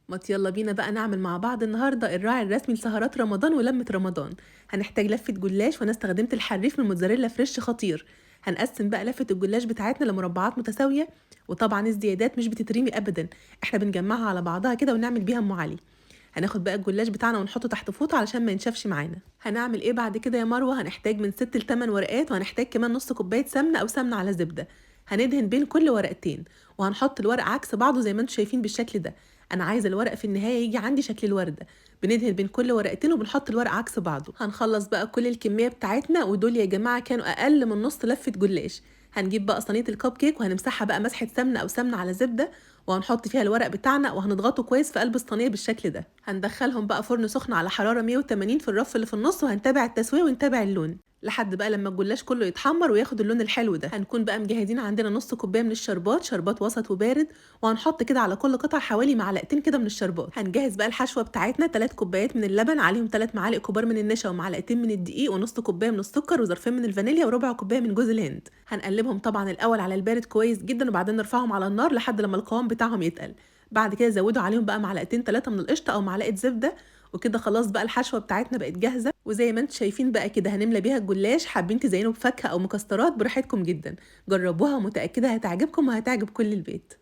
ما يلا بينا بقى نعمل مع بعض النهارده الراعي الرسمي لسهرات رمضان ولمة رمضان. هنحتاج لفة جلاش وانا استخدمت الحريف من موتزاريلا فريش خطير. هنقسم بقى لفة الجلاش بتاعتنا لمربعات متساوية، وطبعا الزيادات مش بتترمي ابدا، احنا بنجمعها على بعضها كده ونعمل بيها ام علي. هناخد بقى الجلاش بتاعنا ونحطه تحت فوطة علشان ما ينشفش معانا. هنعمل ايه بعد كده يا مروة؟ هنحتاج من 6 ل 8 ورقات، وهنحتاج كمان نص كوباية سمنة او سمنة على زبدة. هندهن بين كل ورقتين، وهنحط الورق عكس بعضه زي ما انتم شايفين بالشكل ده. انا عايزه الورق في النهايه يجي عندي شكل الورده. بندهن بين كل ورقتين وبنحط الورق عكس بعضه. هنخلص بقى كل الكميه بتاعتنا، ودول يا جماعه كانوا اقل من نص لفه جلاش. هنجيب بقى صينيه الكب كيك وهنمسحها بقى مسحه سمنه او سمنه على زبده، وهنحط فيها الورق بتاعنا وهنضغطه كويس في قلب الصينيه بالشكل ده. هندخلهم بقى فرن سخن على حراره 180 في الرف اللي في النص، وهنتابع التسويه ونتابع اللون لحد بقى لما الجلاش كله يتحمر وياخد اللون الحلو ده. هنكون بقى مجهزين عندنا نص كوبايه من الشربات، شربات وسط وبارد، وهنحط كده على كل قطعه حوالي معلقتين كده من الشربات. هنجهز بقى الحشوه بتاعتنا: 3 كوبايات من اللبن، عليهم 3 معالق كبار من النشا، ومعلقتين من الدقيق، ونص كوبايه من السكر، وظرفين من الفانيليا، وربع كوبايه من جوز الهند. هنقلبهم طبعا الاول على البارد كويس جدا، وبعدين نرفعهم على النار لحد لما القوام بتاعهم يتقل. بعد كده زودوا عليهم بقى معلقتين 3 من القشطه او معلقه زبده. وكده خلاص بقى الحشوه بتاعتنا بقت جاهزه، وزي ما انتم شايفين بقى كده هنملى بيها الجلاش. حابين تزينوا بفاكهه او مكسرات براحتكم جدا. جربوها ومتاكده هتعجبكم وهتعجب كل البيت.